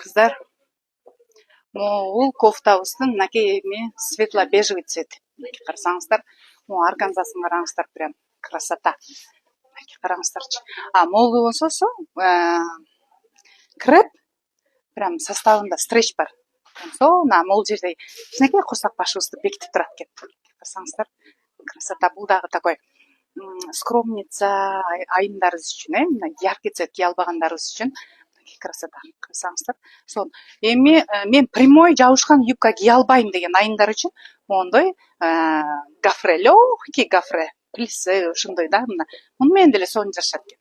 Кыздар, бул кофтабыздын мынакей светло-бежевый цвет. Карасаңыздар, органзасын караңыздар, прям красота. Караңыздарчы. Молду болсо креп, прям составында стретч бар. Мол жерде кичинекей курсак башыбызды бекитип турат экен. Карасаңыздар, красота. Бул дагы такой скромница айымдарыбыз үчүн, яркий цвет кие албагандарыбыз үчүн красота. Карасаңыздар. Мен прямой жабышкан юбка кие албайм деген айымдар үчүн мондой гофре, легкий гофре, плиссе ушундай да, муну менен деле сонун жашашат экен.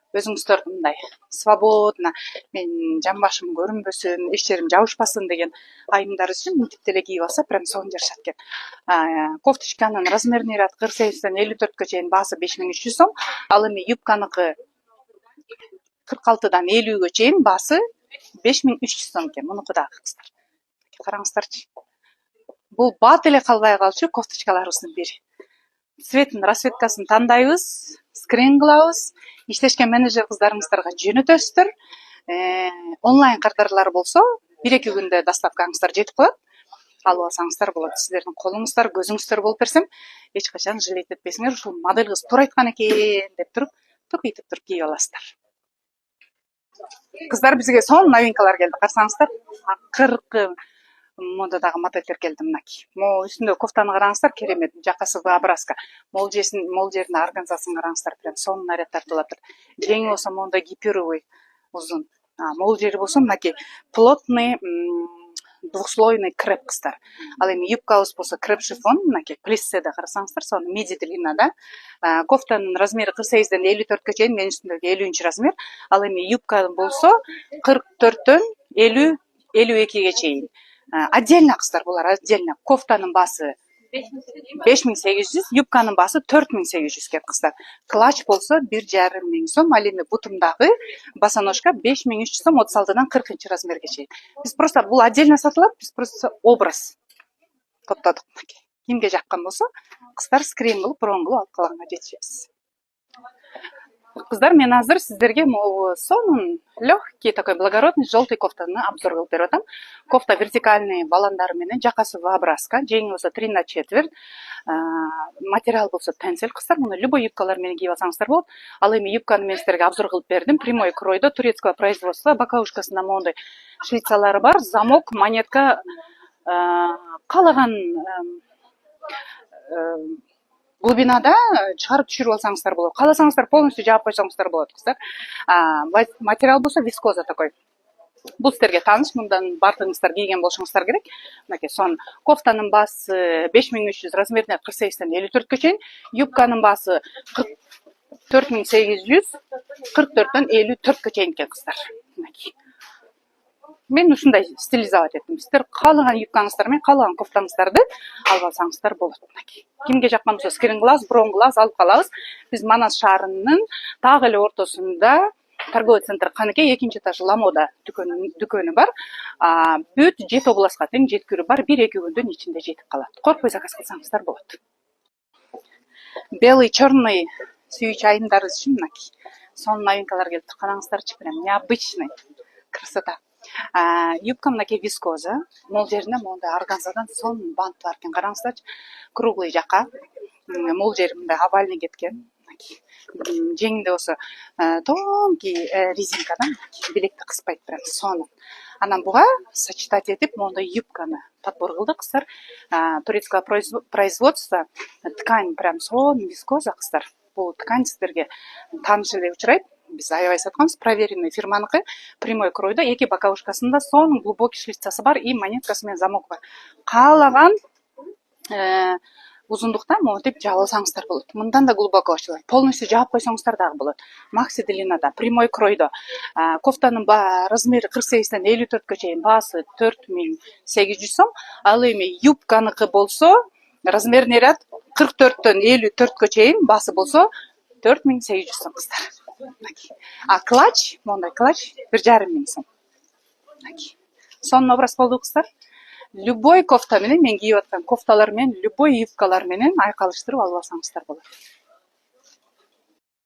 Өзүңүздөр мындай свободно, мен жан башым көрүнбөсүн, эч жерим жабышпасын деген айымдар үчүн мынтип деле кийип алса прям сонун жашашат экен. Кофточканын размерный ряд 48-ден 54-кө чейин баасы 5300 сом, ал эми юбканыкы 46-дан 50-гө чейин баасы 5300 сом экен. Мунуку дагы кыздар. Караңыздарчы. Бул бат эле калбай калчу кофточкаларыбыздын бири. Цветин, расцветкасын тандайбыз, скрин кылабыз, иштешкен менеджер кыздарыңыздарга жөнөтөсүздөр. Онлайн кардарлар болсо 1-2 күндө доставкаңыздар жетип калат. Алып алсаңыздар болот. Сиздердин колуңуздар, көзүңүздөр болуп берсем, эч качан жалейт этпесиңер. Ушул модель кыз туура айткан экен деп туруп, тупитип туруп кийип аласыздар. Кыздар, бизге сонун новинкалар келди. Карасаңыздар, акыркы модадагы модельдер келди мынакей. Могу үстүндө кофтаны караңыздар, керемет, жакасы V-образка. Мол жерине органзасын караңыздар, прям сонун наряд тартылат. Жеңи болсо мондай гипюровый узун. Мол жери болсо мынакей плотный двухслойный креп кыздар. Ал эми юбкабыз болсо креп шифон, мынакей плисседе карасаңыздар, сонун миди длина да. Кофтанын размери 48-ден 54-кө чейин, менин үстүмдөгү 50-нчи размер. Ал эми юбка болсо 44-төн 52-ге чейин. Отдельно кыздар, булар отдельно. Кофтанын баасы 5800, юбканын баасы 4800 экен кыздар. Клач болсо 1,5 сом, ал эми бутумдагы босоножка 5300 сом 36-дан 40-чы размерге чейин. Биз просто бул отдельно сатылат, биз просто образ топтодук. Кимге жаккан болсо, кыздар скрин кылып, бронь кылып алып калганга жетишебиз. Кыздар, мен азыр сиздерге могу сонун легкий такой благородный желтый кофтаны обзор кылып берип атам. Кофта вертикальный баландары менен, жакасы V-образка, жеңи болсо 3/4, материал болсо тенсель кыздар. Муну любой юбкалар менен кийип алсаңыздар болот. Ал эми юбканы мен сиздерге обзор кылып бердим. Прямой кройдо, турецкого производства, боковушкасында моундай шлицалары бар, замок, монетка, каалаган глубинада чыгарып түшүрүп алсаңыздар болот. Кааласаңыздар полностью жаап койсоңуздар болот кыздар. Материал болсо вискоза такой. Бул сиздерге тааныш, мындан бардыгыңыздар кийген болушуңуздар керек. Мынакей сон кофтанын баасы 5300, размеринен 48-ден 54-кө чейин, юбканын баасы 44800, 44-төн 54-кө чейин экен кыздар. Мынакей. Мен ушундай стилизовать эттим. Сиздер каалаган юбкаңыздар менен каалаган кофтаңыздарды алып алсаңыздар болот. Мынакей. Кимге жаккан болсо скрин кылабыз, бронь кылабыз, алып калабыз. Биз Манас шаарынын так эле ортосунда торговый центр Каныкей 2-этаж Ламода дүкөнү бар. Бүт 7 областка тең жеткирүү бар. 1-2 күндүн ичинде жетип калат. Коркпой заказ кылсаңыздар болот. Белый, черный сүйүүчү айымдарыбыз үчүн мынакей сонун новинкалар келип турганыңыздарчы, прям необычный красота. Юбка мынакей вискоза, мол жерине мондай органзадан сонун бант бар экен. Караңыздарчы, круглый жака, мол жери мындай овальный кеткен. Жеңинде болсо тонкий резинкадан билекти кыспайт, прям сонун. Анан буга сочетать этип мондай юбканы подбор кылдык кыздар. Турецкого производства, ткань прям сонун вискоза кыздар. Бул ткань сиздерге тааныш эле учурайт. Биз аябай сатканбыз, проверенный фирманыкы, прямой кройдо, 2 боковушкасында сонун глубокий шлицасы бар и монеткасы менен замок бар. Каалаган узундукта монтип жаап алсаңыздар болот. Мындан да глубоко ачылат. Полностью жаап койсоңуздар дагы болот. Макси длинада, прямой кройдо. Кофтанын размери 48-ден 54-кө чейин, баасы 4800 сом. Ал эми юбканыкы болсо размерный ряд 44-төн 54-кө чейин, баасы болсо 4800 сом кыздар. Клач, мондай клач 1,5 сом. Сонун образ болду кыздар. Любой кофта менен, мен кийип аткан кофталар менен, любой юбкалар менен айкалыштырып алып алсаңыздар болот.